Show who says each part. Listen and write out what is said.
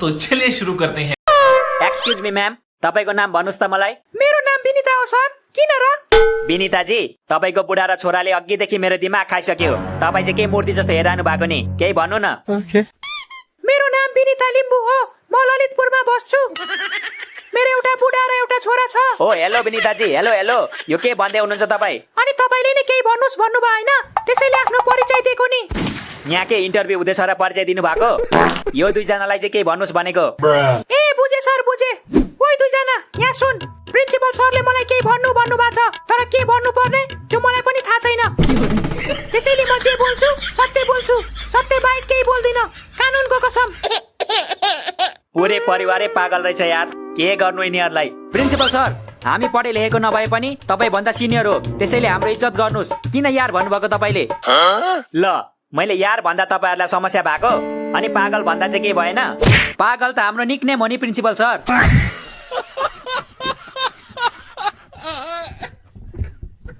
Speaker 1: तो चलिए शुरू करते हैं।
Speaker 2: एक्सक्यूज मी म्याम, तपाईको नाम भन्नुस् त मलाई।
Speaker 3: मेरो नाम विनिता हो सर। किन र?
Speaker 2: विनिताजी, तपाईको बुढा र छोराले अघिदेखि मेरो दिमाग खाइसक्यो। तपाई चाहिँ के मूर्ति जस्तो हेरिरहनु भएको नि, केही भन्नु न।
Speaker 3: मेरो नाम विनिता लिम्बू हो। म ललितपुरमा बस्छु। मेरो एउटा बुढा र एउटा छोरा छ।
Speaker 2: ओ हेलो विनिताजी, हेलो हेलो। यो के भन्दै हुनुहुन्छ तपाई?
Speaker 3: अनि तपाईले नै केही भन्नुस् भन्नुभयो हैन? त्यसैले आफ्नो परिचय दिएको नि।
Speaker 2: यहाँ के इन्टरभ्यु हुँदैछ र परिचय दिनु भएको? यो दुईजनालाई चाहिँ केही भन्नुस् भनेको।
Speaker 3: ए बुझे सर बुझे। ओइ दुईजना यहाँ सुन। प्रिन्सिपल सरले मलाई केही भन्नु भएको छ, तर के भन्नु पर्ने त्यो मलाई पनि थाहा छैन। त्यसैले म जे बोल्छु सत्य बोल्छु। सत्य बाहेक केही बोल्दिन। कानुनको कसम।
Speaker 2: पुरै परिवारै पागल रहेछ यार। के गर्नु यिनीहरूलाई? प्रिन्सिपल सर, हामी पढे लेखेको नभए पनि तपाई भन्दा सिनियर हो, त्यसैले हाम्रो इज्जत गर्नुस्। किन यार भन्नुभएको तपाईले? ल, मैले यार भन्दा तपाईहरुलाई समस्या भएको अनि पागल भन्दा चाहिँ के भएन? पागल त हाम्रो निकनेम हो नि प्रिन्सिपल सर।